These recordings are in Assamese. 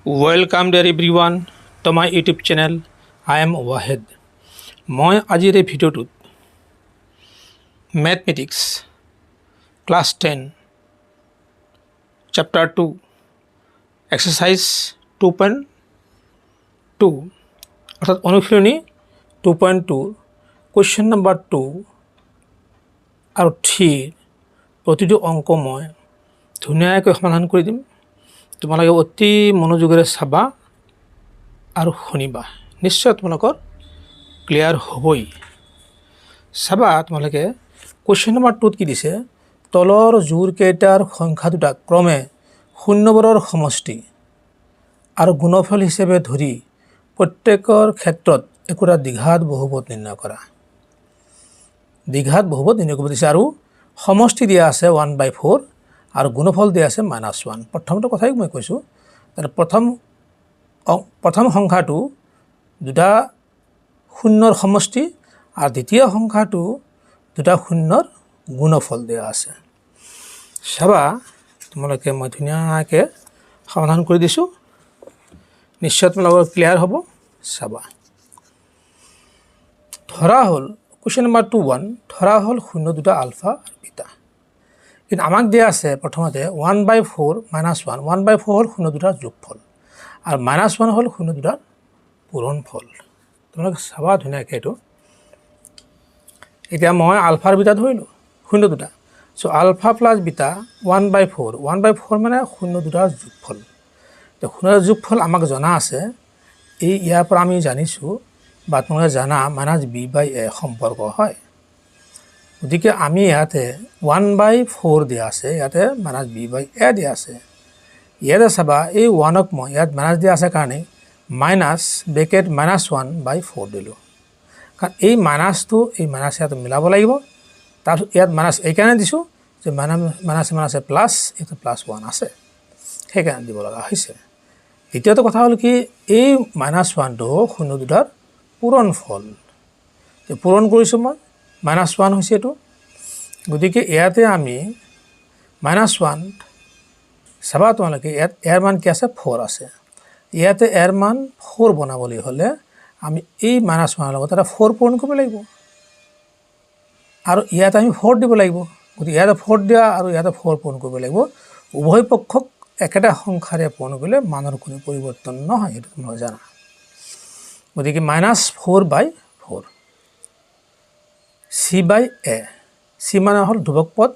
Welcome dear everyone to my YouTube channel. I am Wahed. মই আজিৰ এই ভিডিঅ'টোত মেথমেটিক্স ক্লাছ 10 চেপ্টাৰ 2 এক্সাৰচাইজ 2.2 অৰ্থাৎ অনুশীলনী 2.2 কুৱেশ্যন নম্বৰ 2 আৰু 3 প্ৰতিটো অংক মই ধুনীয়াকৈ সমাধান কৰি দিম। তোমালোকে অতি মনোযোগেৰে চাবা আৰু শুনিবা, নিশ্চয় তোমালোকৰ ক্লিয়াৰ হ'বই। চাবা তোমালোকে কুৱেশ্যন নম্বৰ 2ত কি দিছে, তলৰ জোৰকেইটাৰ সংখ্যা দুটা ক্ৰমে শূন্যবোৰৰ সমষ্টি আৰু গুণফল হিচাপে ধৰি প্ৰত্যেকৰ ক্ষেত্ৰত একোটা দ্বিঘাত বহুপদ নিৰ্ণয় কৰা। দ্বিঘাত বহুপদ নিৰ্ণয় কৰিব দিছে আৰু সমষ্টি দিয়া আছে 1/4 আৰু গুণফল দিয়া আছে -1। প্ৰথমটো কথাই মই কৈছোঁ, প্ৰথম সংখ্যাটো দুটা শূন্যৰ সমষ্টি আৰু দ্বিতীয় সংখ্যাটো দুটা শূন্যৰ গুণফল দিয়া আছে। চাবা তোমালোকে মই ধুনীয়াকৈ সমাধান কৰি দিছোঁ, নিশ্চয় তোমালোকৰ ক্লিয়াৰ হ'ব। চাবা ধৰা হ'ল কুৱেশ্যন নম্বৰ 2.1 ধৰা হ'ল শূন্য দুটা আলফা আৰু বিটা। কিন্তু আমাক দিয়া আছে প্ৰথমতে 1/4 -1 1/4 হ'ল শূন্য দুটাৰ যোগফল আৰু -1 হ'ল শূন্য দুটাৰ পূৰণফল। তোমালোকে চাবা ধুনীয়াকৈ এইটো। এতিয়া মই আলফাৰ বিটা ধৰিলোঁ শূন্য দুটা, চ' আলফা প্লাছ বিটা 1/4 1/4 মানে শূন্য দুটাৰ যোগফল। এতিয়া শূন্য যোগফল আমাক জনা আছে, ইয়াৰ পৰা আমি জানিছোঁ বা তোমালোকে জানা -b/a সম্পৰ্ক হয়। গতিকে আমি ইয়াতে 1/4 দিয়া আছে, ইয়াতে -b/a দিয়া আছে। ইয়াতে চাবা এই 1ক মই ইয়াত মাইনাছ দিয়া আছে কাৰণে ব্ৰেকেট -1/4 দিলোঁ, কাৰণ এই মাইনাছটো এই মাইনাছ ইয়াত মিলাব লাগিব। তাৰপিছত ইয়াত মাইনাছ এইকাৰণে দিছোঁ যে মাইনাছে প্লাছ, এইটো +1 আছে, সেইকাৰণে দিব লগা হৈছে। দ্বিতীয়টো কথা হ'ল কি, এই -1টো শূন্য দুটাৰ পূৰণফল, পূৰণ কৰিছোঁ মই, -1 হৈছে এইটো। গতিকে ইয়াতে আমি -1 চাবা তোমালোকে ইয়াত ইয়াৰ মান কি আছে 4 আছে, ইয়াতে ইয়াৰ মান 4 বনাবলৈ হ'লে আমি এই -1ৰ লগত এটা 4 পূৰণ কৰিব লাগিব আৰু ইয়াত আমি 4 দিব লাগিব। গতিকে ইয়াতে 4 দিয়া আৰু ইয়াতে 4 পূৰণ কৰিব লাগিব। উভয় পক্ষক একেটা সংখ্যাৰে পূৰণ কৰিলে মানৰ কোনো পৰিৱৰ্তন নহয়, এইটো তোমালোকে জানা। গতিকে -4/4 c/a, c মানে হ'ল ধ্ৰুৱক পদ,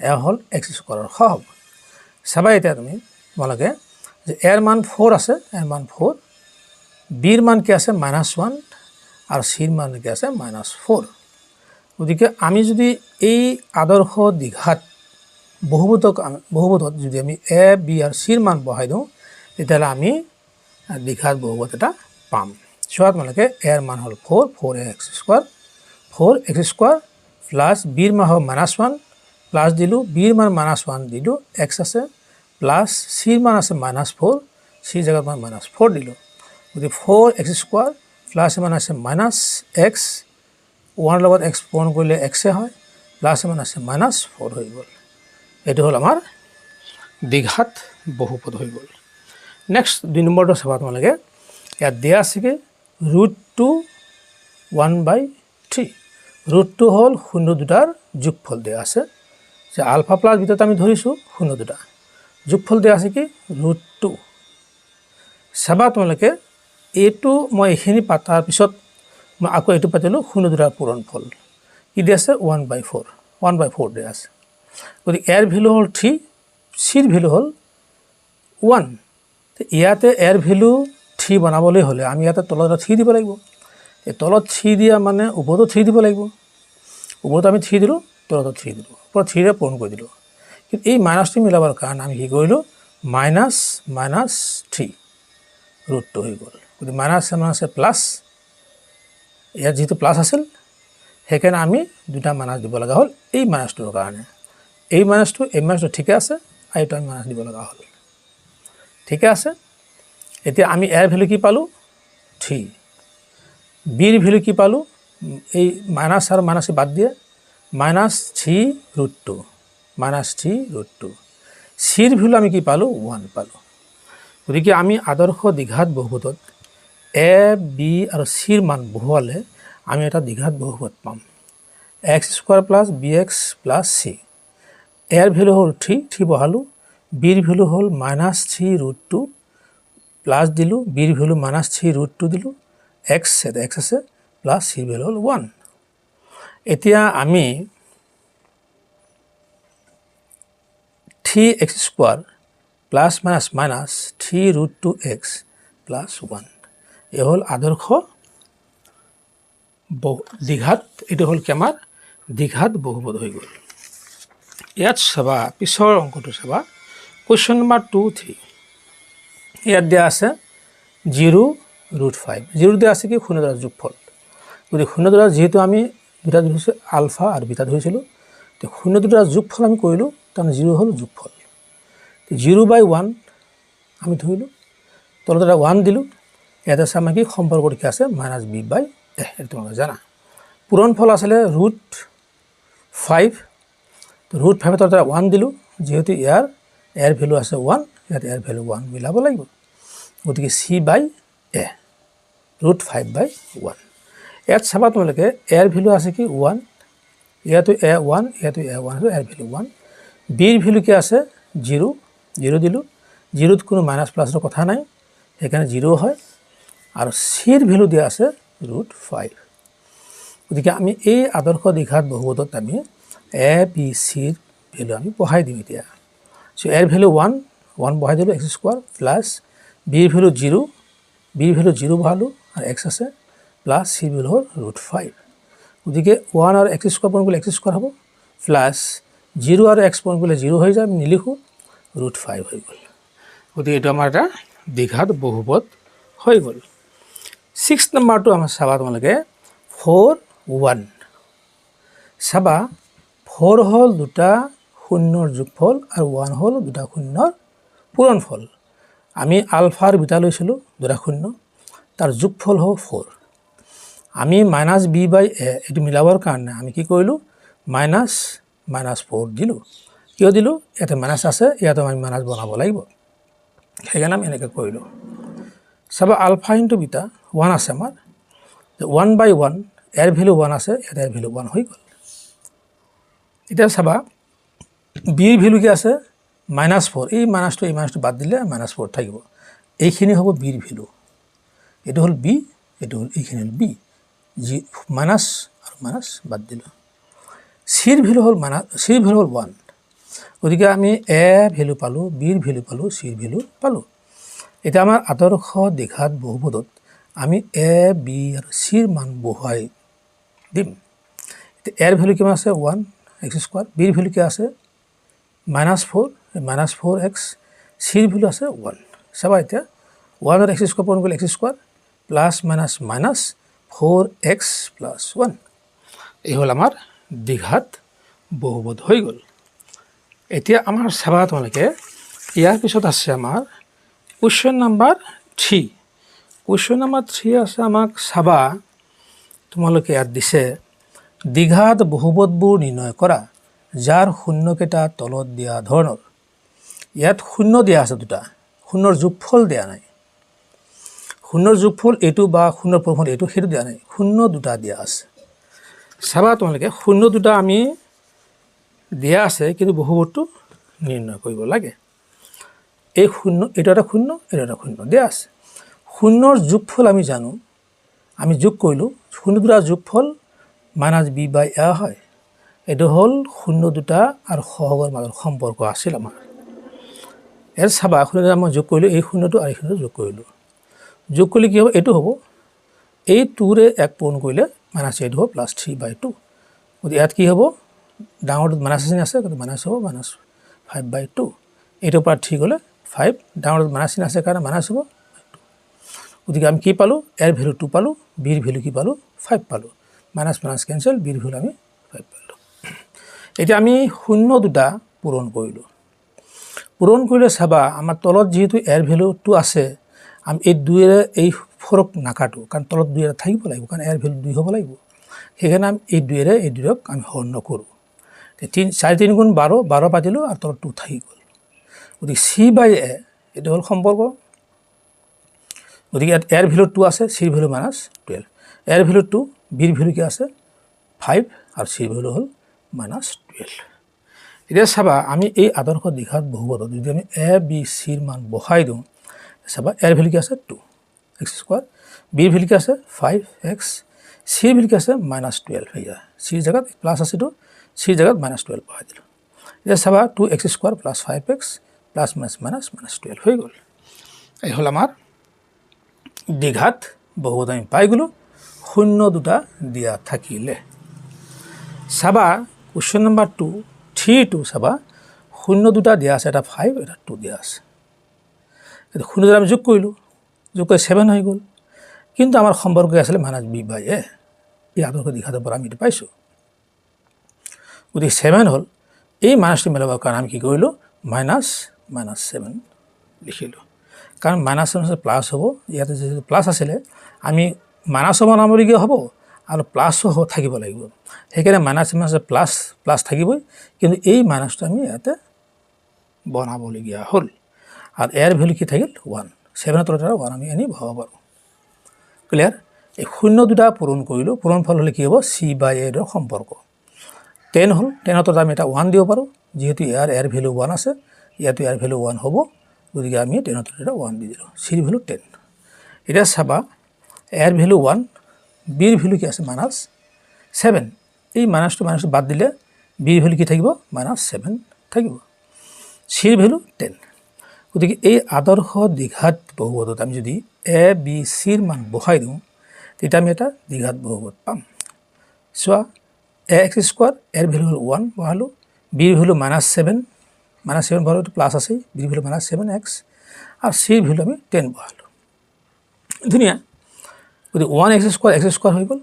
এ হ'ল x² সহগ। চাবা এতিয়া তোমালোকে যে এৰ মান 4 আছে, এৰ মান 4, বিৰ মান কি আছে -1 আৰু চিৰ মান কি আছে -4। গতিকে আমি যদি এই আদৰ্শ দ্বিঘাত বহুপদত যদি আমি এ, বি আৰু চিৰ মান বহাই দিওঁ, তেতিয়াহ'লে আমি দ্বিঘাত বহুপদ এটা পাম। চোৱা তোমালোকে এৰ মান হ'ল 4x² 4x² প্লাছ বিৰ মান হ'ল -1 প্লাছ দিলোঁ, বিৰ মান -1 দিলোঁ, x আছে, প্লাছ চিৰ মান আছে -4, চিৰ জেগাত মই -4 দিলোঁ। গতিকে 4x² প্লাছ মান আছে -x, 1ৰ লগত x পূৰণ কৰিলে xে হয়, প্লাছ মান আছে -4 হৈ গ'ল। এইটো হ'ল আমাৰ দ্বিঘাত বহুপদ হৈ গ'ল। নেক্সট 2 নম্বৰটো চাবা তোমালোকে, ইয়াত দিয়া আছে কি √2 1/3। √2 হ'ল শূন্য দুটাৰ যোগফল দিয়া আছে, যে আলফা প্লাছ বিটাত আমি ধৰিছোঁ শূন্য দুটা, যোগফল দিয়া আছে কি √2। চাবা তোমালোকে এইটো মই এইখিনি পাতাৰ পিছত মই আকৌ এইটো পাতিলোঁ শূন্য দুটাৰ পূৰণফল, কি দিয়া আছে 1/4 দিয়া আছে। গতিকে এৰ ভেলু হ'ল 3, চিৰ ভেলু হ'ল 1। ইয়াতে এৰ ভেলু 3 বনাবলৈ হ'লে আমি ইয়াতে তলত 3 দিব লাগিব। এই তলত 3 দিয়া মানে ওপৰতো 3 দিব লাগিব। ওপৰত আমি 3 দিলোঁ, তলতো 3 দিলোঁ, ওপৰত 3ৰে পূৰণ কৰি দিলোঁ। কিন্তু এই মাইনাছটো মিলাবৰ কাৰণে আমি কি কৰিলোঁ, -3 √2 হৈ গ'ল। গতিকে মাইনাছে প্লাছ, ইয়াত যিহেতু প্লাছ আছিল সেইকাৰণে আমি দুটা মাইনাছ দিব লগা হ'ল এই মাইনাছটোৰ কাৰণে। এই মাইনাছটো ঠিকে আছে, আৰু এইটো আমি মাইনাছ দিব লগা হ'ল, ঠিকে আছে। এতিয়া আমি এৰ ভেলু কি পালোঁ 3, বিৰ ভেলু কি পালোঁ, এই মাইনাছ আৰু মাইনাছে বাদ দিয়ে -3 √2, চিৰ ভেলু আমি কি পালোঁ 1 পালোঁ। গতিকে আমি আদৰ্শ দ্বিঘাত বহুপদত এ বি আৰু চিৰ মান বহুৱালে আমি এটা দ্বিঘাত বহুপদ পাম x square plus b x plus c এৰ ভেলু হ'ল 3 বহালোঁ বিৰ ভেলু হ'ল -3√2 প্লাছ দিলোঁ বিৰ ভেলু -3√2 দিলোঁ এক্স আছে প্লাছ চিৰ ভেলু হ'ল 1 এতিয়া আমি 3x square plus minus -3√2x plus 1 এই হ'ল আদৰ্শ দ্বিঘাত এইটো হ'ল কি আমাৰ দ্বিঘাত বহুপদ হৈ গ'ল ইয়াত চাবা পিছৰ অংকটো চাবা কুৱেশ্যন নম্বৰ 2 3 ইয়াত দিয়া আছে 0√5 0 দিয়া আছে কি শূন্য দ্বাৰা যোগফল গতিকে শূন্য দ্বাৰা যেহেতু আমি দুটা ধৰিছোঁ আলফা আৰু বিটা ধৰিছিলোঁ তো শূন্য দুটাৰ যোগফল আমি কৰিলোঁ তাৰমানে 0 হ'ল যোগফল 0/1 আমি ধৰিলোঁ তলত এটা 1 দিলোঁ ইয়াত আছে আমাৰ কি সম্পৰ্কটো কি আছে -b/a এইটো তোমালোকে জানা পূৰণফল আছিলে √5 তো √5 তলত এটা 1 দিলোঁ যেহেতু এৰ ভেলু আছে 1 ইয়াত এৰ ভেলু 1 মিলাব লাগিব গতিকে c/a √5/1 ইয়াত চাবা তোমালোকে এৰ ভেলু আছে কি 1 ইয়াতো a1 ইয়াতো a1 আছে এৰ ভেলু 1 বিৰ ভেলু কি আছে 0 দিলোঁ 0ত কোনো মাইনাছ প্লাছৰ কথা নাই সেইকাৰণে 0 হয় আৰু চিৰ ভেলু দিয়া আছে √5 গতিকে আমি এই আদৰ্শ দ্বিঘাত বহুপদত আমি এ বি চিৰ ভেলু আমি বহাই দিম এতিয়া সো এৰ ভেলু 1 বহাই দিলোঁ এক্স স্কোৱাৰ প্লাছ বিৰ ভেলু 0 বিৰ ভেলু 0 বহালোঁ আৰু এক্স আছে প্লাছ চিৰ ভেলু হ'ল √5 গতিকে 1 আৰু এক্স স্কোৱাৰ পূৰণ কৰিলে এক্স স্কোৱাৰ হ'ব প্লাছ 0 আৰু এক্স পূৰণ কৰিলে 0 হৈ যায় আমি নিলিখোঁ √5 হৈ গ'ল গতিকে এইটো আমাৰ এটা দ্বিঘাত বহুপদ হৈ গ'ল 6 নম্বৰটো আমাৰ চাবা তোমালোকে 4 1 চাবা 4 হ'ল দুটা শূন্যৰ যোগফল আৰু 1 হ'ল দুটা শূন্যৰ পূৰণফল আমি আলফা আৰু বিটা লৈছিলোঁ দুটা শূন্য তাৰ যোগফল হ'ল 4 আমি -b/a এইটো মিলাবৰ কাৰণে আমি কি কৰিলোঁ -4 দিলোঁ কিয় দিলোঁ ইয়াতে মাইনাছ আছে ইয়াতে আমি মাইনাছ বনাব লাগিব সেইকাৰণে আমি এনেকৈ কৰিলোঁ চাবা আলফা ইনটু বিটা 1 আছে আমাৰ 1/1 এৰ ভেলু 1 আছে ইয়াতে এৰ ভেলু 1 হৈ গ'ল এতিয়া চাবা বিৰ ভেলু কি আছে -4 এই মাইনাছটো বাদ দিলে -4 থাকিব এইখিনি হ'ব বিৰ ভেলু এইটো হ'ল বি এইটো হ'ল এইখিনি হ'ল বি যি মাইনাছ আৰু মাইনাছ বাদ দিলোঁ চিৰ ভেলু হ'ল 1 গতিকে আমি এ ভেলু পালোঁ বিৰ ভেলু পালোঁ চিৰ ভেলু পালোঁ এতিয়া আমাৰ আদৰ্শ দ্বিঘাত বহুপদত আমি এ বি আৰু চিৰ মান বহুৱাই দিম এতিয়া এৰ ভেলু কিমান আছে 1 এক্স স্কোৱাৰ বিৰ ভেলু কি আছে -4 এক্স চিৰ ভেলু আছে 1 চাবা এতিয়া 1 আৰু এক্স স্কোৱাৰ পূৰণ কৰিলে x square plus minus 4x plus 1 এই হ'ল আমাৰ দ্বিঘাত বহুপদ হৈ গ'ল এতিয়া আমাৰ চাবা তোমালোকে ইয়াৰ পিছত আছে আমাৰ কুৱেশ্যন নম্বৰ 3 কুৱেশ্যন নম্বৰ 3 আছে আমাক চাবা তোমালোকে ইয়াত দিছে দ্বিঘাত বহুপদবোৰ নিৰ্ণয় কৰা যাৰ শূন্যকেইটা তলত দিয়া ধৰণৰ ইয়াত শূন্য দিয়া আছে দুটা শূন্যৰ যোগফল দিয়া নাই শূন্যৰ যোগফল এইটো বা শূন্যৰ পূৰণফল এইটো সেইটো দিয়া নাই শূন্য দুটা দিয়া আছে চাবা তোমালোকে শূন্য দুটা আমি দিয়া আছে কিন্তু বহুপদটো নিৰ্ণয় কৰিব লাগে এই শূন্য এটা শূন্য দিয়া আছে শূন্যৰ যোগফল আমি জানো আমি যোগ কৰিলোঁ শূন্য দুটা যোগফল -b/a হয় এইটো হ'ল শূন্য দুটা আৰু সহগৰ মাজৰ সম্পৰ্ক আছিল আমাৰ ইয়াত চাবা শূন্য দুটা মই যোগ কৰিলোঁ এই শূন্যটো আৰু এই শূন্যটো যোগ কৰিলোঁ যোগ কৰিলে কি হ'ব এইটো হ'ব এই 2ৰে 1 পূৰণ কৰিলে -8 হ'ব +3/2 গতিকে ইয়াত কি হ'ব ডাঙৰটোত মাইনাছ চিন আছে কিন্তু মাইনাছ হ'ব -5/2 এইটোৰ পৰা ঠিক হ'লে 5 ডাঙৰটোত মাইনাছ চিন আছে কাৰণে মাইনাছ হ'ব 2 গতিকে আমি কি পালোঁ এৰ ভেলু 2 পালোঁ বিৰ ভেলু কি পালোঁ 5 পালোঁ মাইনাছ কেঞ্চেল বিৰ ভেলু আমি 5 পালোঁ এতিয়া আমি শূন্য দুটা পূৰণ কৰিলে চাবা আমাৰ তলত যিহেতু এৰ ভেলু 2 আছে আমি এই 2ৰে এই ফৰক নাকাটো কাৰণ তলত 2 এটা থাকিব লাগিব কাৰণ এৰ ভেলু 2 হ'ব লাগিব সেইকাৰণে আমি এই 2ৰে এই 2ক আমি হৰণ নকৰোঁ 4 3 × 12 পাতিলোঁ আৰু তলত 2 থাকি গ'ল গতিকে c/a এইটো হ'ল সম্পৰ্ক গতিকে ইয়াত এৰ ভেলু 2 আছে, চিৰ ভেলু -12। এৰ ভেলু 2, বিৰ ভেলু কি আছে 5 আৰু চিৰ ভেলু হ'ল -12। এতিয়া চাবা আমি এই আদৰ্শ দ্বিঘাত বহুপদত যদি আমি এ বি চিৰ মান বহাই দিওঁ, চাবা এৰ ভেলু কি আছে 2x², বিৰ ভেলু কি আছে 5x, চিৰ ভেলু কি আছে -12 হৈ যায়। চিৰ জেগাত প্লাছ আছে, চিৰ জেগাত -12 বহাই দিলোঁ। এতিয়া চাবা 2x² + 5x প্লাছ -12 হৈ গ'ল। এই হ'ল আমাৰ দ্বিঘাত বহুপদ আমি পাই গ'লোঁ শূন্য দুটা দিয়া থাকিলে। চাবা কুৱেশ্যন নম্বৰ 3 চাবা শূন্য দুটা দিয়া আছে, এটা 5 এটা 2 দিয়া আছে। এতিয়া শূন্য দুটা আমি যোগ কৰিলোঁ, যোগ কৰি 7 হৈ গ'ল, কিন্তু আমাৰ সম্পৰ্ক আছিলে -b/a। এই আদৰ্শ দ্বিঘাতৰ পৰা আমি এইটো পাইছোঁ। গতিকে 7 হ'ল, এই মাইনাছটো মিলাবৰ কাৰণে আমি কি কৰিলোঁ -7 লিখিলোঁ, কাৰণ -7 প্লাছ হ'ব, ইয়াতে যিহেতু প্লাছ আছিলে আমি মাইনাছো বনাবলগীয়া হ'ব আৰু প্লাছো থাকিব লাগিব। সেইকাৰণে -7 প্লাছ থাকিবই, কিন্তু এই মাইনাছটো আমি ইয়াতে বনাবলগীয়া হ'ল। আৰু এৰ ভেলু কি থাকিল 1, 7ৰ তলত 1 আমি আনি ভৰাব পাৰোঁ। ক্লিয়াৰ? এই শূন্য দুটা পূৰণ কৰিলোঁ, পূৰণফল হ'লে কি হ'ব c/a ৰ সম্পৰ্ক 10 হ'ল। 10ৰ তলত আমি এটা 1 দিব পাৰোঁ, যিহেতু ইয়াৰ এৰ ভেলু 1 আছে, ইয়াতো এৰ ভেলু 1 হ'ব, গতিকে আমি 10ৰ তলত এটা 1 দি দিলোঁ, চিৰ ভেলু 10। এতিয়া চাবা এৰ ভেলু 1, বিৰ ভেলু কি আছে -7, এই মাইনাছটো বাদ দিলে বিৰ ভেলু কি থাকিব -7 থাকিব, চিৰ ভেলু 10। গতিকে এই আদৰ্শ দ্বিঘাত বহুপদত আমি যদি এ বি চিৰ মান বহাই দিওঁ, তেতিয়া আমি এটা দ্বিঘাত বহুপদ পাম। চোৱা ax² এৰ ভেলু হ'ল 1 বহালোঁ, বিৰ ভেলু -7 বহালোঁ, প্লাছ আছে, বিৰ ভেলু -7x আৰু চিৰ ভেলু আমি 10 বহালোঁ। ধুনীয়া। গতিকে 1x² হৈ গ'ল,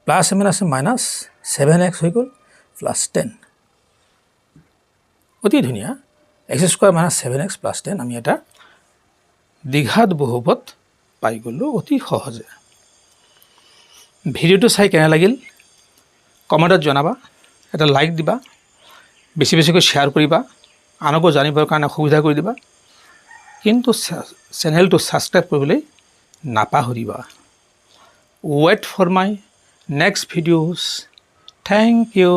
প্লাছ আছে -7x হৈ গ'ল, প্লাছ 10। অতি ধুনীয়া। x² - 7x + 10 আমি এটা দ্বিঘাত বহুপদ পাই গ'লোঁ অতি সহজে। ভিডিঅ'টো চাই কেনে লাগিল কমেণ্টত জনাবা, এটা লাইক দিবা, বেছি বেছিকৈ শ্বেয়াৰ কৰিবা, আনকো জানিবৰ কাৰণে সুবিধা কৰি দিবা, কিন্তু চেনেলটো ছাবস্ক্ৰাইব কৰিবলৈ নাপাহৰিবা। Wait for my next videos. Thank U.